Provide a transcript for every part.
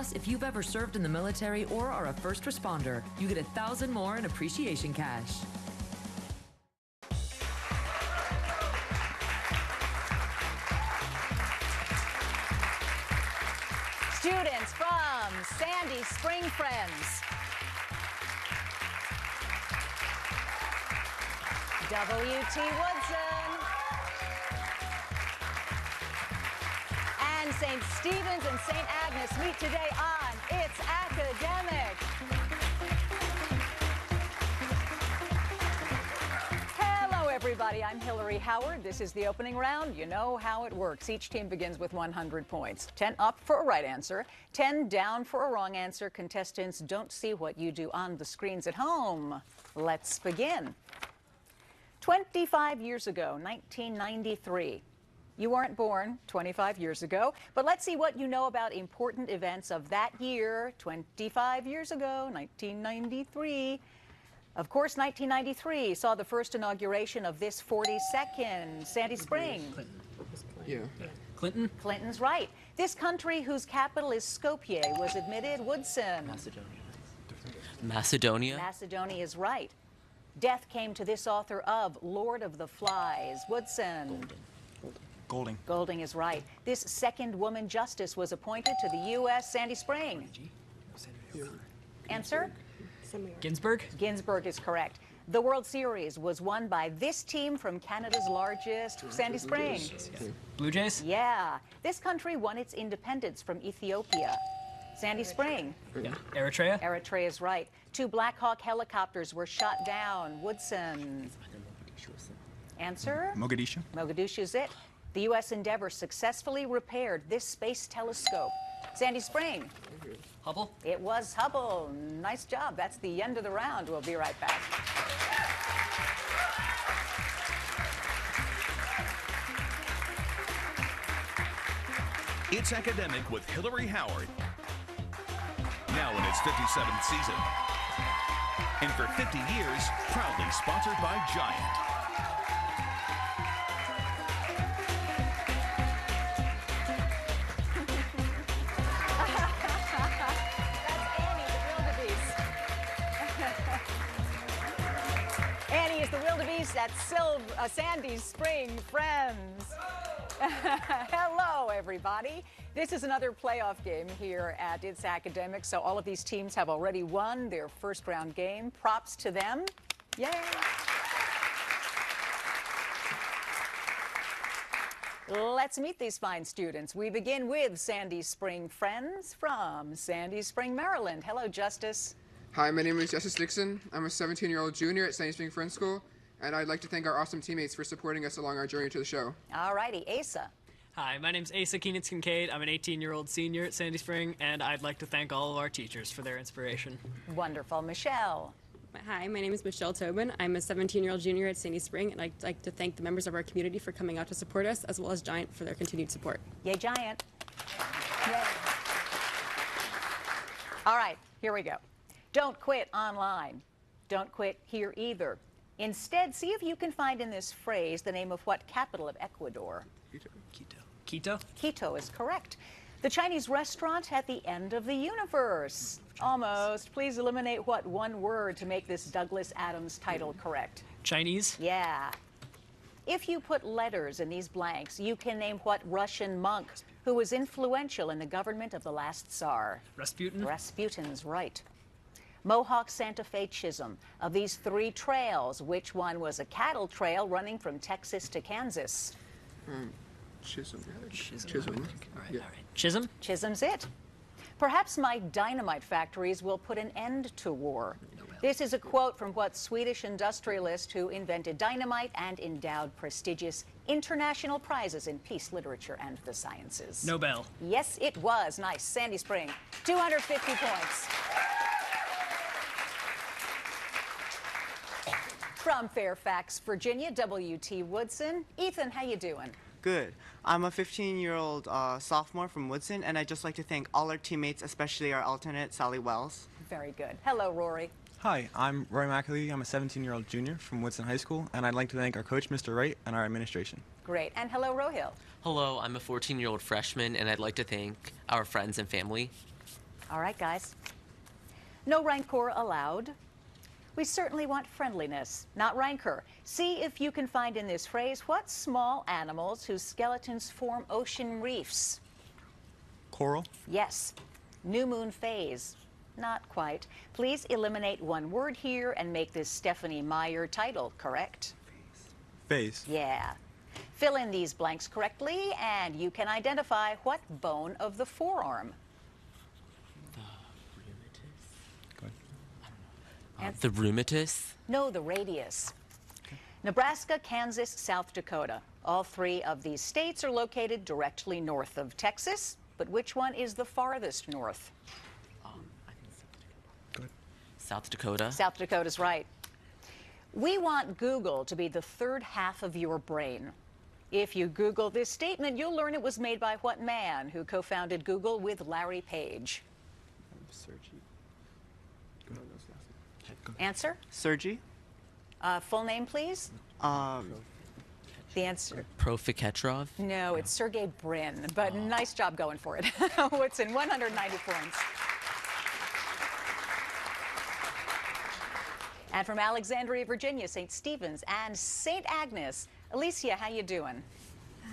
Plus, if you've ever served in the military or are a first responder, you get $1,000 more in appreciation cash. Students from Sandy Spring Friends. W.T. Woodson. And St. Stephen's and St. Agnes meet today on It's Academic. Hello, everybody. I'm Hillary Howard. This is the opening round. You know how it works. Each team begins with 100 points. 10 up for a right answer, 10 down for a wrong answer. Contestants don't see what you do on the screens at home. Let's begin. 25 years ago, 1993. You weren't born 25 years ago, but let's see what you know about important events of that year, 25 years ago, 1993. Of course, 1993 saw the first inauguration of this 42nd Sandy Spring. Clinton. Yeah. Clinton? Clinton's right. This country, whose capital is Skopje, was admitted Woodson. Macedonia. Macedonia is right. Death came to this author of Lord of the Flies, Woodson. Golding. Golding is right. This second woman justice was appointed to the U.S. Sandy Spring. Answer? Ginsburg? Ginsburg is correct. The World Series was won by this team from Canada's largest Sandy Spring. Blue Jays? Yeah. This country won its independence from Ethiopia. Sandy Spring. Yeah. Eritrea? Eritrea is right. 2 Black Hawk helicopters were shot down. Woodson. Answer? Mogadishu. Mogadishu is it. The U.S. Endeavour successfully repaired this space telescope. Sandy Spring. Hubble? It was Hubble. Nice job. That's the end of the round. We'll be right back. It's Academic with Hillary Howard. Now in its 57th season. And for 50 years, proudly sponsored by Giant. Annie is the wildebeest at Sandy Spring Friends. Hello, everybody. This is another playoff game here at It's Academic, so all of these teams have already won their first round game. Props to them. Yay! Let's meet these fine students. We begin with Sandy Spring Friends from Sandy Spring, Maryland. Hello, Justice. Hi, my name is Justice Dixon. I'm a 17-year-old junior at Sandy Spring Friends School, and I'd like to thank our awesome teammates for supporting us along our journey to the show. All righty, Asa. Hi, my name's Asa Keenitz-Kincaid. I'm an 18-year-old senior at Sandy Spring, and I'd like to thank all of our teachers for their inspiration. Wonderful. Michelle. Hi, my name is Michelle Tobin. I'm a 17-year-old junior at Sandy Spring, and I'd like to thank the members of our community for coming out to support us, as well as Giant for their continued support. Yay, Giant. Yay. All right, here we go. Don't quit online. Don't quit here either. Instead, see if you can find in this phrase the name of what capital of Ecuador? Quito? Quito is correct. The Chinese restaurant at the end of the universe. Almost. Please eliminate what one word to make this Douglas Adams title correct? Chinese? Yeah. If you put letters in these blanks, you can name what Russian monk who was influential in the government of the last Tsar? Rasputin? Rasputin's right. Mohawk, Santa Fe, Chisholm. Of these 3 trails, which one was a cattle trail running from Texas to Kansas? Chisholm. All right. Chisholm? Chisholm's it. Perhaps my dynamite factories will put an end to war. This is a quote from what Swedish industrialist who invented dynamite and endowed prestigious international prizes in peace, literature, and the sciences. Nobel. Yes, it was. Nice. Sandy Spring, 250 points. From Fairfax, Virginia, W.T. Woodson. Ethan, how you doing? Good. I'm a 15-year-old sophomore from Woodson, and I'd just like to thank all our teammates, especially our alternate, Sally Wells. Very good. Hello, Rory. Hi, I'm Roy McAlee. I'm a 17-year-old junior from Woodson High School, and I'd like to thank our coach, Mr. Wright, and our administration. Great. And hello, Rohill. Hello, I'm a 14-year-old freshman, and I'd like to thank our friends and family. All right, guys. No rancor allowed. We certainly want friendliness, not rancor. See if you can find in this phrase what small animals whose skeletons form ocean reefs. Coral. Yes. New moon phase. Not quite. Please eliminate one word here and make this Stephanie Meyer title correct. Phase. Yeah. Fill in these blanks correctly and you can identify what bone of the forearm. The rheumatus? No, the radius. Nebraska, Kansas, South Dakota. All three of these states are located directly north of Texas, but which one is the farthest north? South Dakota. South Dakota's right. We want Google to be the third half of your brain. If you Google this statement, you'll learn it was made by what man who co-founded Google with Larry Page? Answer? Sergey? Full name, please? The answer? Profiketov? No, it's Sergey Brin, but nice job going for it. Woodson, 190 points. And from Alexandria, Virginia, St. Stephen's and St. Agnes. Alicia, how you doing?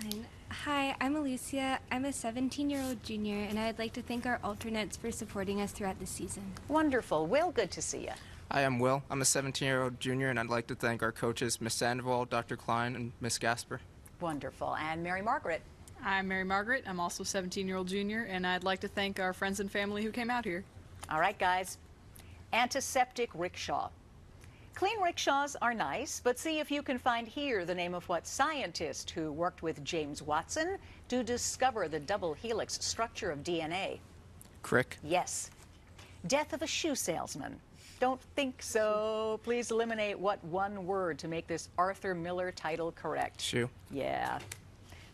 Fine. Hi, I'm Alicia. I'm a 17-year-old junior, and I'd like to thank our alternates for supporting us throughout the season. Wonderful. Will, good to see you. Hi, I'm Will. I'm a 17-year-old junior, and I'd like to thank our coaches, Miss Sandoval, Dr. Klein, and Miss Gasper. Wonderful. And Mary Margaret. I'm Mary Margaret. I'm also a 17-year-old junior, and I'd like to thank our friends and family who came out here. All right, guys. Antiseptic rickshaw. Clean rickshaws are nice, but see if you can find here the name of what scientist who worked with James Watson to discover the double helix structure of DNA. Crick. Yes. Death of a shoe salesman. Don't think so. Please eliminate what one word to make this Arthur Miller title correct. Shoe. Yeah.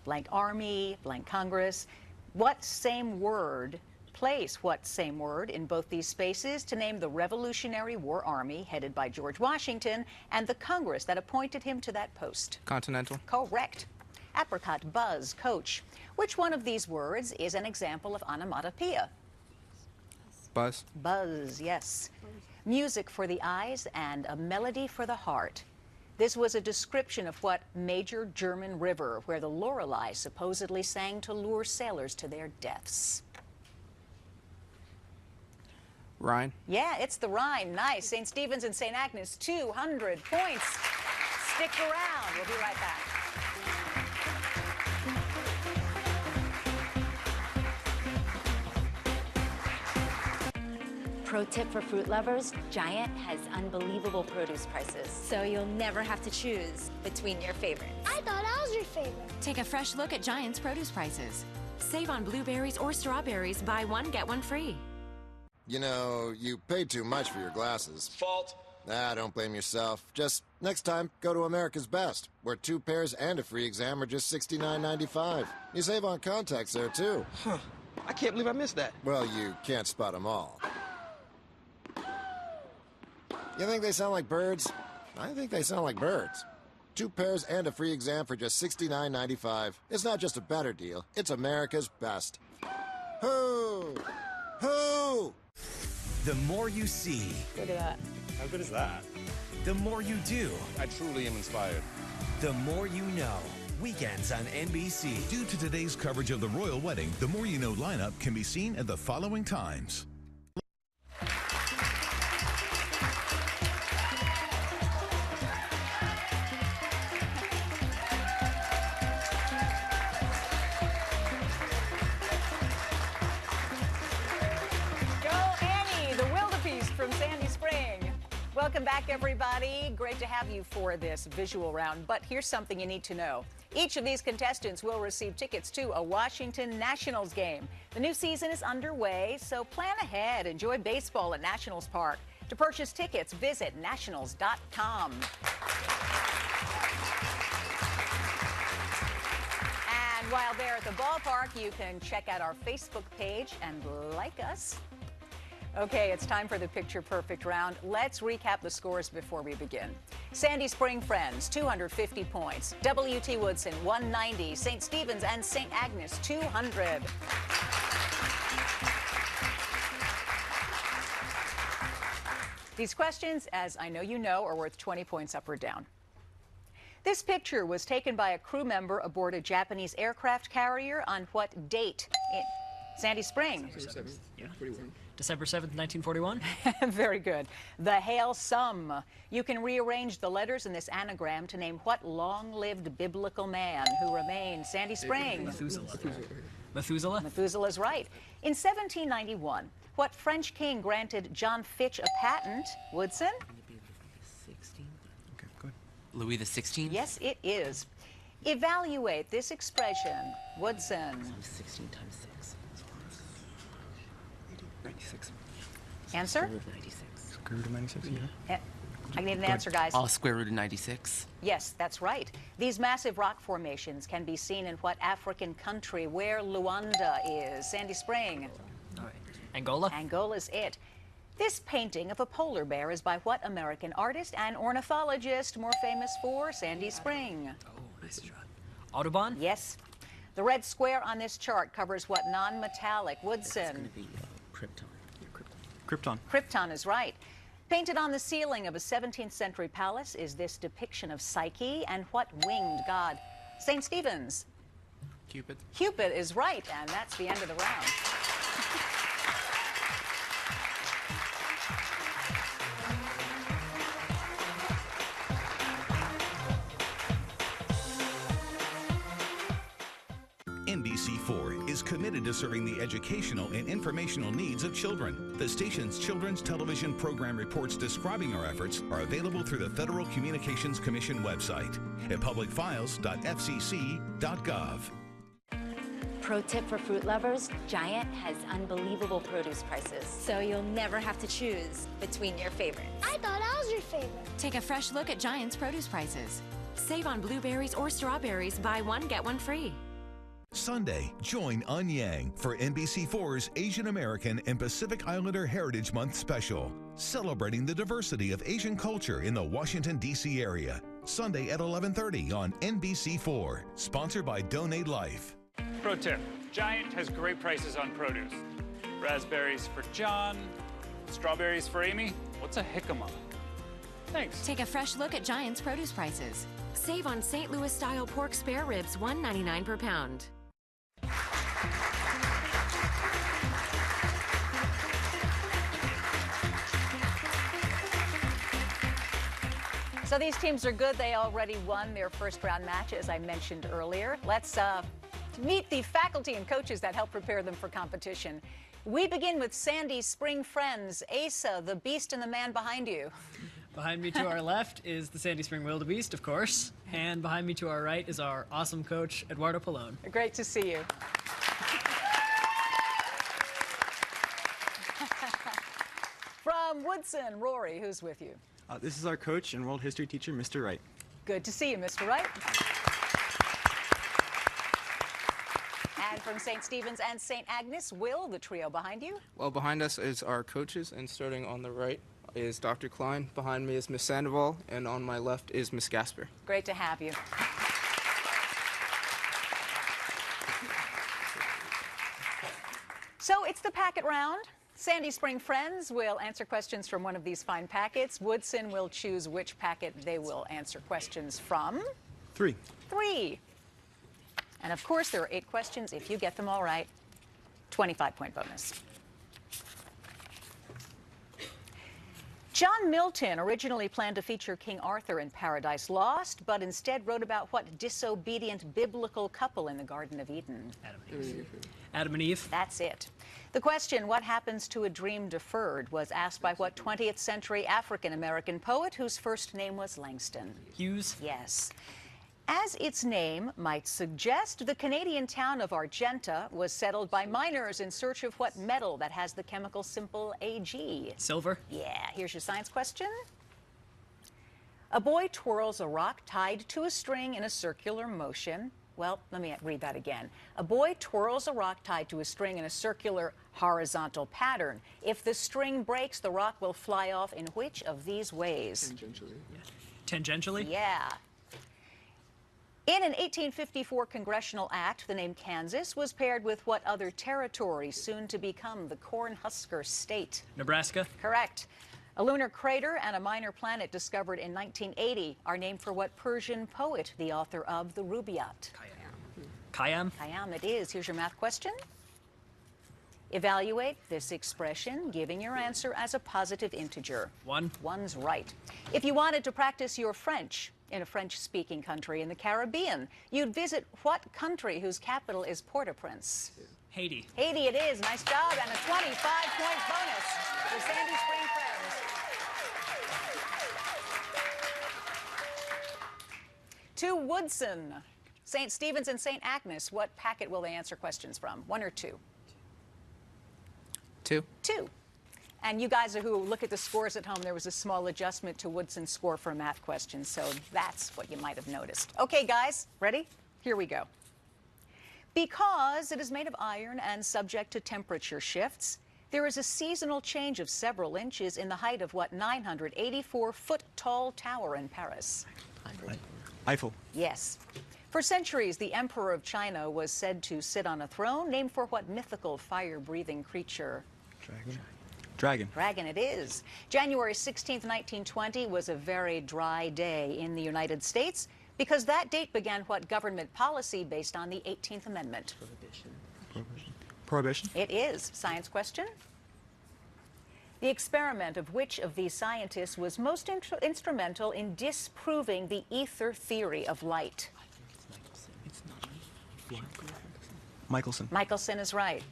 Blank Army, blank Congress. What same word? Place what same word in both these spaces to name the Revolutionary War Army headed by George Washington and the Congress that appointed him to that post. Continental. Correct. Apricot, buzz, coach. Which one of these words is an example of onomatopoeia? Buzz. Buzz, yes. Music for the eyes and a melody for the heart. This was a description of what major German river where the Lorelei supposedly sang to lure sailors to their deaths. Rhine. Yeah, it's the Rhine. Nice. St. Stephen's and St. Agnes, 200 points. Stick around. We'll be right back. Pro tip for fruit lovers, Giant has unbelievable produce prices. So you'll never have to choose between your favorites. I thought I was your favorite. Take a fresh look at Giant's produce prices. Save on blueberries or strawberries. Buy one, get one free. You know, you paid too much for your glasses. Fault. Don't blame yourself. Just next time, go to America's Best, where 2 pairs and a free exam are just $69.95. You save on contacts there, too. Huh. I can't believe I missed that. Well, you can't spot them all. You think they sound like birds? I think they sound like birds. 2 pairs and a free exam for just $69.95. It's not just a better deal, it's America's Best. Hoo! Hoo! The more you see. Look at that. How good is that? The more you do. I truly am inspired. The more you know. Weekends on NBC. Due to today's coverage of the royal wedding, the More You Know lineup can be seen at the following times. Welcome back, everybody. Great to have you for this visual round. But here's something you need to know. Each of these contestants will receive tickets to a Washington Nationals game. The new season is underway, so plan ahead. Enjoy baseball at Nationals Park. To purchase tickets, visit nationals.com. And while they're at the ballpark, you can check out our Facebook page and like us. Okay, it's time for the Picture Perfect round. Let's recap the scores before we begin. Sandy Spring Friends, 250 points. W.T. Woodson, 190. St. Stephen's and St. Agnes, 200. These questions, as I know you know, are worth 20 points up or down. This picture was taken by a crew member aboard a Japanese aircraft carrier on what date? In Sandy Spring. December 7th, 1941. Very good. The Hail Sum. You can rearrange the letters in this anagram to name what long-lived biblical man who remained. Sandy Spring. Methuselah. Methuselah's right. In 1791, what French king granted John Fitch a patent? Woodson? Louis XVI? Yes, it is. Evaluate this expression. Woodson. 16 times 6. 96. Answer? Square root of 96. Square root of 96, yeah. I need an answer, guys. Square root of 96. Yes, that's right. These massive rock formations can be seen in what African country? Where Luanda is? Sandy Spring. All right. Angola? Angola's it. This painting of a polar bear is by what American artist and ornithologist more famous for? Sandy Spring. Oh, nice shot. Audubon? Yes. The red square on this chart covers what non-metallic? Woodson. Krypton. Krypton is right. Painted on the ceiling of a 17th century palace is this depiction of Psyche and what winged god? St. Stephen's. Cupid. Cupid is right, and that's the end of the round. NBC4 is committed to serving the educational and informational needs of children. The station's children's television program reports describing our efforts are available through the Federal Communications Commission website at publicfiles.fcc.gov. Pro tip for fruit lovers, Giant has unbelievable produce prices. So you'll never have to choose between your favorites. I thought I was your favorite. Take a fresh look at Giant's produce prices. Save on blueberries or strawberries, buy one, get one free. Sunday, join Un Yang for NBC4's Asian American and Pacific Islander Heritage Month special, celebrating the diversity of Asian culture in the Washington, D.C. area. Sunday at 11:30 on NBC4, sponsored by Donate Life. Pro tip, Giant has great prices on produce. Raspberries for John, strawberries for Amy. What's a jicama? Thanks. Take a fresh look at Giant's produce prices. Save on St. Louis-style pork spare ribs, $1.99 per pound. So these teams are good. They already won their first round match, as I mentioned earlier. Let's meet the faculty and coaches that help prepare them for competition. We begin with Sandy Spring friends. Asa, the beast and the man behind you. Behind me to our left is the Sandy Spring Wildebeest, of course. And behind me to our right is our awesome coach, Eduardo Pallone. Great to see you. From Woodson, Rory, who's with you? This is our coach and world history teacher, Mr. Wright. Good to see you, Mr. Wright. And from St. Stephen's and St. Agnes, Will, the trio behind you? Well, behind us is our coaches, and starting on the right is Dr. Klein. Behind me is Miss Sandoval, and on my left is Miss Gasper. Great to have you. So it's the packet round. Sandy Spring friends will answer questions from one of these fine packets. Woodson will choose which packet they will answer questions from. 3. 3. And of course, there are 8 questions. If you get them all right, 25-point bonus. John Milton originally planned to feature King Arthur in Paradise Lost, but instead wrote about what disobedient biblical couple in the Garden of Eden? Adam and Eve. Adam and Eve. That's it. The question, what happens to a dream deferred, was asked by what 20th century African-American poet whose first name was Langston? Hughes. Yes. As its name might suggest, the Canadian town of Argenta was settled by miners in search of what metal that has the chemical symbol Ag? Silver. Yeah, here's your science question. A boy twirls a rock tied to a string in a circular motion. Well, let me read that again. A boy twirls a rock tied to a string in a circular horizontal pattern. If the string breaks, the rock will fly off in which of these ways? Tangentially. Tangentially? Yeah. In an 1854 congressional act, the name Kansas was paired with what other territory soon to become the Cornhusker State? Nebraska. Correct. A lunar crater and a minor planet discovered in 1980 are named for what Persian poet, the author of the Rubaiyat? Khayyam. Khayyam it is. Here's your math question. Evaluate this expression, giving your answer as a positive integer. One. One's right. If you wanted to practice your French in a French-speaking country in the Caribbean, you'd visit what country whose capital is Port-au-Prince? Haiti. Haiti it is. Nice job. And a 25-point bonus for Sandy Spring Friends. To Woodson, St. Stephen's and St. Agnes, what packet will they answer questions from? One or two? Two. Two. And you guys who look at the scores at home, there was a small adjustment to Woodson's score for a math question, so that's what you might have noticed. Okay, guys, ready? Here we go. Because it is made of iron and subject to temperature shifts, there is a seasonal change of several inches in the height of what 984-foot-tall tower in Paris? Eiffel. Yes. For centuries, the Emperor of China was said to sit on a throne named for what mythical fire-breathing creature? Dragon. Dragon. Dragon it is. January 16th, 1920 was a very dry day in the United States because that date began what government policy based on the 18th Amendment? Prohibition. It is. Science question. The experiment of which of these scientists was most instrumental in disproving the ether theory of light? Michelson. Michelson is right.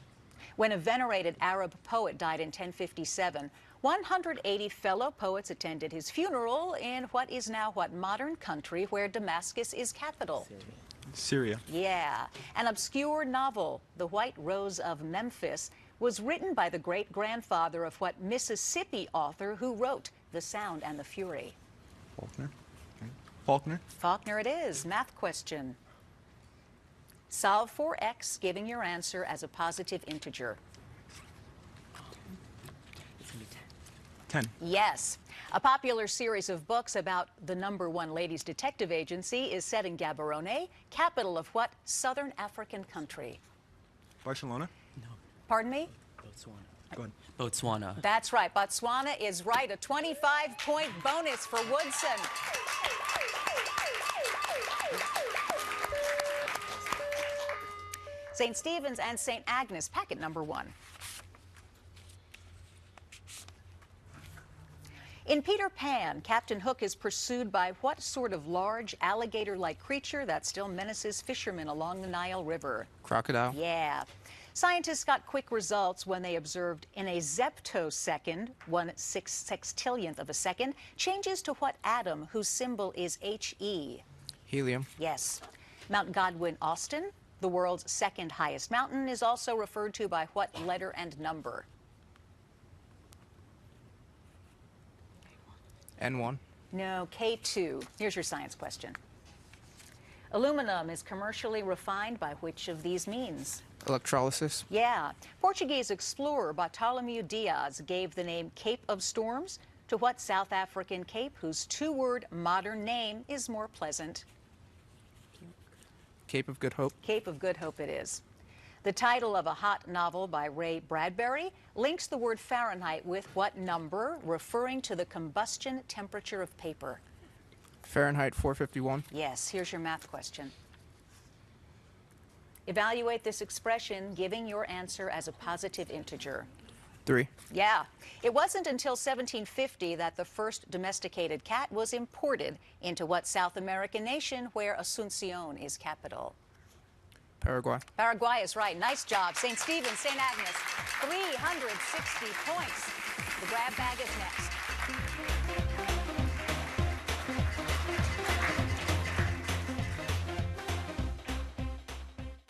When a venerated Arab poet died in 1057, 180 fellow poets attended his funeral in what is now what modern country where Damascus is capital? Syria. Yeah. An obscure novel, The White Rose of Memphis, was written by the great-grandfather of what Mississippi author who wrote The Sound and the Fury? Faulkner. Faulkner. Faulkner it is. Math question. Solve for x, giving your answer as a positive integer. 10. Yes. A popular series of books about the #1 ladies detective agency is set in Gaborone, capital of what southern African country? Barcelona. Pardon me? Botswana. Go ahead. Botswana. That's right. Botswana is right. A 25-point bonus for Woodson. St. Stephen's and St. Agnes, packet #1. In Peter Pan, Captain Hook is pursued by what sort of large alligator-like creature that still menaces fishermen along the Nile River? Crocodile. Yeah. Scientists got quick results when they observed in a zeptosecond, 1/6 of a second, changes to what atom whose symbol is He? Helium. Yes. Mount Godwin Austen, the world's second highest mountain, is also referred to by what letter and number? N1. No, K2. Here's your science question. Aluminum is commercially refined by which of these means? Electrolysis. Yeah. Portuguese explorer Bartolomeu Diaz gave the name Cape of Storms to what South African cape whose two-word modern name is more pleasant? Cape of Good Hope. Cape of Good Hope it is. The title of a hot novel by Ray Bradbury links the word Fahrenheit with what number, referring to the combustion temperature of paper? Fahrenheit 451. Yes, here's your math question. Evaluate this expression, giving your answer as a positive integer. 3. Yeah. It wasn't until 1750 that the first domesticated cat was imported into what South American nation where Asuncion is capital? Paraguay. Paraguay is right. Nice job. St. Stephen's, St. Agnes, 360 points. The grab bag is next.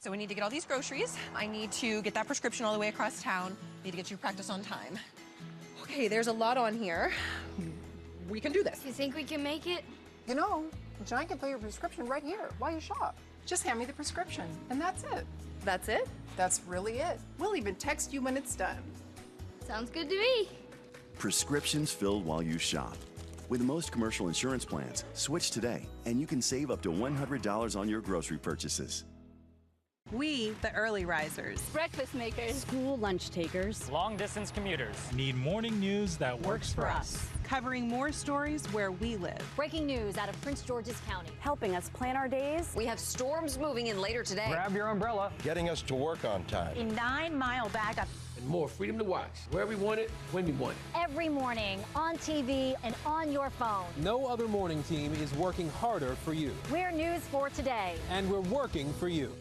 So we need to get all these groceries. I need to get that prescription all the way across town. Need to get you practice on time. Okay, there's a lot on here. We can do this. You think we can make it? You know, Giant can fill your prescription right here while you shop. Just hand me the prescription, and that's it. That's it? That's really it. We'll even text you when it's done. Sounds good to me. Prescriptions filled while you shop. With most commercial insurance plans, switch today, and you can save up to $100 on your grocery purchases. We, the early risers. Breakfast makers. School lunch takers. Long distance commuters. Need morning news that works for us. Covering more stories where we live. Breaking news out of Prince George's County. Helping us plan our days. We have storms moving in later today. Grab your umbrella. Getting us to work on time. A 9-mile backup. And more freedom to watch where we want it, when we want it. Every morning, on TV and on your phone. No other morning team is working harder for you. We're News 4 Today. And we're working for you.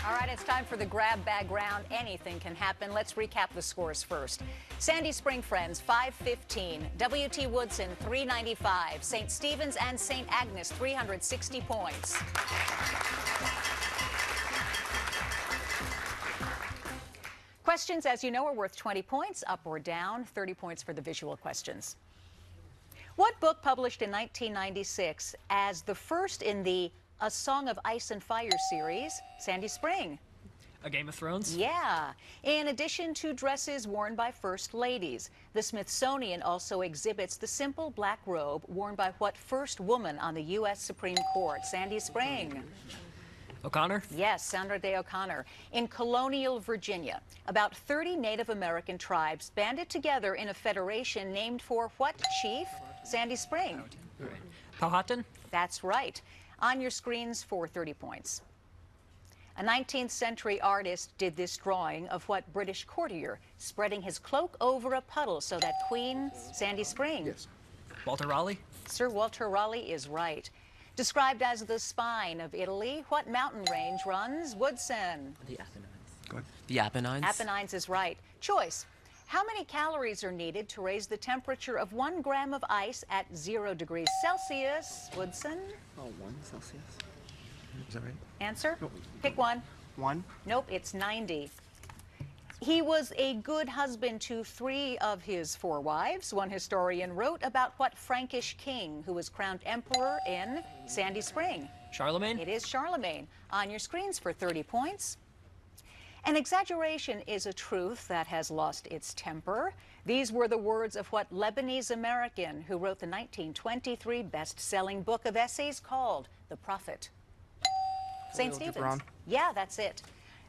All right, it's time for the grab bag round. Anything can happen. Let's recap the scores first. Sandy Spring Friends, 515. W.T. Woodson, 395. St. Stephen's and St. Agnes, 360 points. Questions, as you know, are worth 20 points, up or down, 30 points for the visual questions. What book published in 1996 as the first in the A Song of Ice and Fire series, Sandy Spring? A Game of Thrones? Yeah. In addition to dresses worn by first ladies, the Smithsonian also exhibits the simple black robe worn by what first woman on the U.S. Supreme Court? Sandy Spring. O'Connor? Yes, Sandra Day O'Connor. In colonial Virginia, about 30 Native American tribes banded together in a federation named for what chief? Sandy Spring. Powhatan? That's right. On your screens for 30 points. A 19th century artist did this drawing of what British courtier, spreading his cloak over a puddle so that Queen Sandy Spring. Yes. Walter Raleigh? Sir Walter Raleigh is right. Described as the spine of Italy, what mountain range runs Woodson? The Apennines. Go ahead. The Apennines? Apennines is right. Choice. How many calories are needed to raise the temperature of 1 gram of ice at 0 degrees Celsius? Woodson? Oh, 1 Celsius. Is that right? Answer? Pick one. 1? Nope, it's 90. He was a good husband to 3 of his 4 wives. One historian wrote about what Frankish king who was crowned emperor in Sandy Spring? Charlemagne? It is Charlemagne. On your screens for 30 points. An exaggeration is a truth that has lost its temper. These were the words of what Lebanese American who wrote the 1923 best-selling book of essays called The Prophet? St. Stephen's. Yeah, that's it.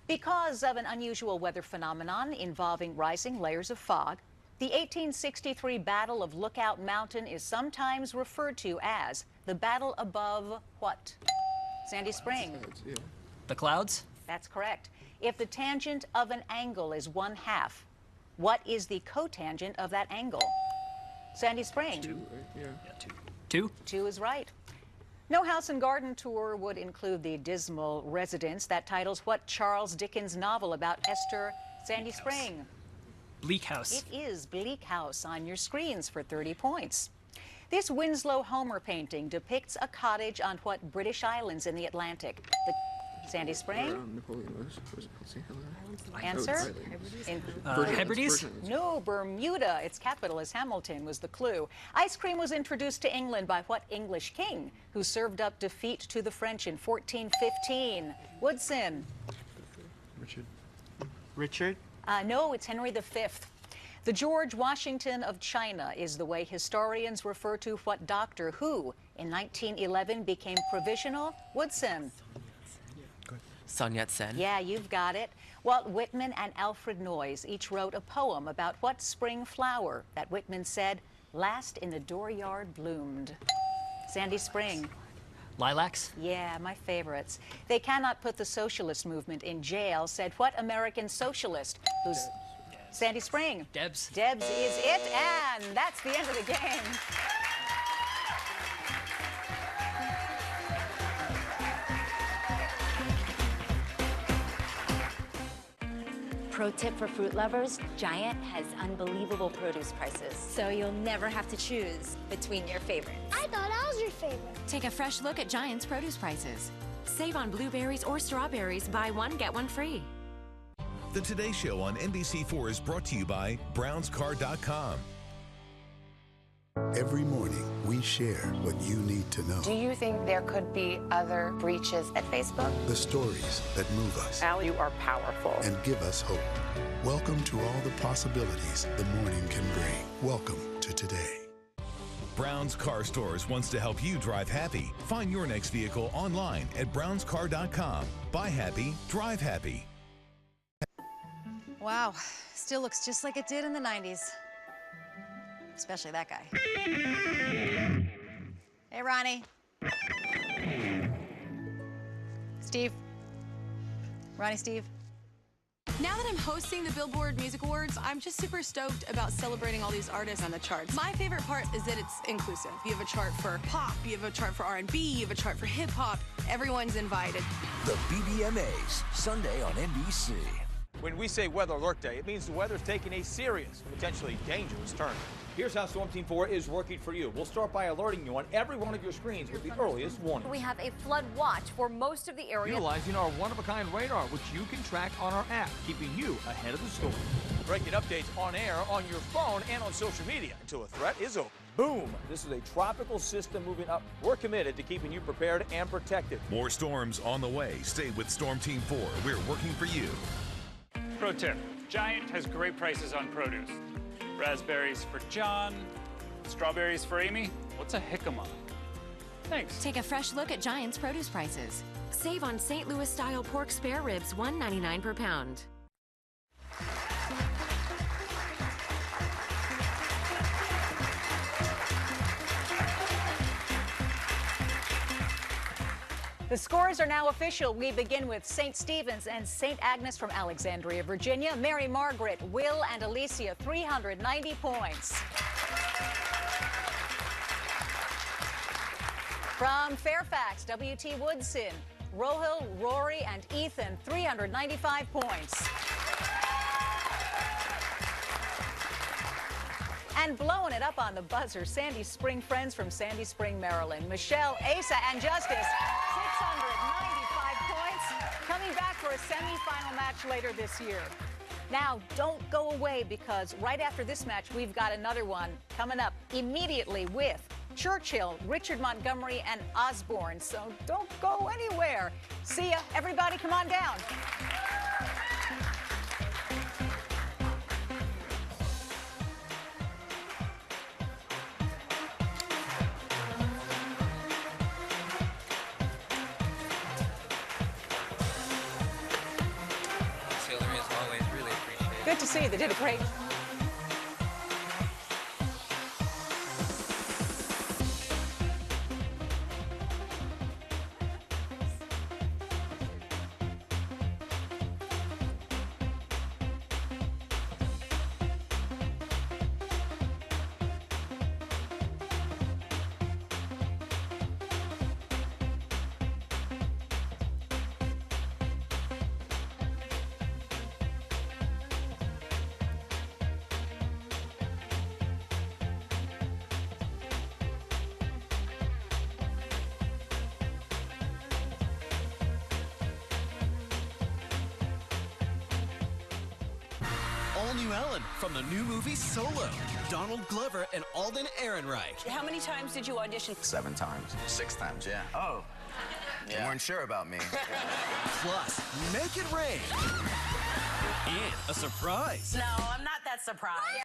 Because of an unusual weather phenomenon involving rising layers of fog, the 1863 Battle of Lookout Mountain is sometimes referred to as the battle above what? Sandy Spring. The clouds? That's correct. If the tangent of an angle is 1/2, what is the cotangent of that angle? Sandy Spring. 2, right? Yeah. 2? 2 is right. No House and Garden tour would include the dismal residence that titles what Charles Dickens novel about Esther? Sandy Spring. Bleak House. It is Bleak House. On your screens for 30 points. This Winslow Homer painting depicts a cottage on what British islands in the Atlantic? The Sandy Spring? Napoleon was it called St. Helena? Answer? Hebrides? No, Bermuda. Its capital is Hamilton, was the clue. Ice cream was introduced to England by what English king who served up defeat to the French in 1415? Woodson. Richard? No, it's Henry V. The George Washington of China is the way historians refer to what doctor who in 1911 became provisional? Woodson. Sun Yat-sen. Yeah, you've got it. Walt Whitman and Alfred Noyes each wrote a poem about what spring flower that Whitman said last in the dooryard bloomed. Sandy Spring. Lilacs? Yeah, my favorites. They cannot put the socialist movement in jail, said what American socialist who's Sandy Spring? Debs. Debs is it, and that's the end of the game. Pro tip for fruit lovers, Giant has unbelievable produce prices. So you'll never have to choose between your favorites. I thought I was your favorite. Take a fresh look at Giant's produce prices. Save on blueberries or strawberries. Buy one, get one free. The Today Show on NBC4 is brought to you by BrownsCar.com. Every morning, we share what you need to know. Do you think there could be other breaches at Facebook? The stories that move us. Al, you are powerful. And give us hope. Welcome to all the possibilities the morning can bring. Welcome to today. Brown's Car Stores wants to help you drive happy. Find your next vehicle online at brownscar.com. Buy happy, drive happy. Wow, still looks just like it did in the 90s. Especially that guy. Hey, Ronnie. Steve. Ronnie, Steve. Now that I'm hosting the Billboard Music Awards, I'm just super stoked about celebrating all these artists on the charts. My favorite part is that it's inclusive. You have a chart for pop, you have a chart for R&B, you have a chart for hip-hop. Everyone's invited. The BBMAs, Sunday on NBC. When we say Weather Alert Day, it means the weather's taking a serious, potentially dangerous turn. Here's how Storm Team 4 is working for you. We'll start by alerting you on every one of your screens with the earliest warning. We have a flood watch for most of the area. Utilizing our one-of-a-kind radar, which you can track on our app, keeping you ahead of the storm. Breaking updates on air, on your phone, and on social media until a threat is over. Boom! This is a tropical system moving up. We're committed to keeping you prepared and protected. More storms on the way. Stay with Storm Team 4. We're working for you. Pro tip, Giant has great prices on produce. Raspberries for John, strawberries for Amy. What's a jicama? Thanks. Take a fresh look at Giant's produce prices. Save on St. Louis-style pork spare ribs, $1.99 per pound. The scores are now official. We begin with St. Stephen's and St. Agnes from Alexandria, Virginia. Mary Margaret, Will, and Alicia, 390 points. From Fairfax, W.T. Woodson, Rohil, Rory, and Ethan, 395 points. And blowing it up on the buzzer, Sandy Spring friends from Sandy Spring, Maryland. Michelle, Asa, and Justice, 695 points. Coming back for a semifinal match later this year. Now, don't go away, because right after this match, we've got another one coming up immediately with Churchill, Richard Montgomery, and Osborne. So don't go anywhere. See ya. Everybody, come on down. Good to see you. They did a great. All-new Ellen from the new movie Solo. Donald Glover and Alden Ehrenreich. How many times did you audition? 7 times. 6 times, yeah. Oh. Yeah. You weren't sure about me. Plus, Make It Rain. And a surprise. No, I'm not that surprised.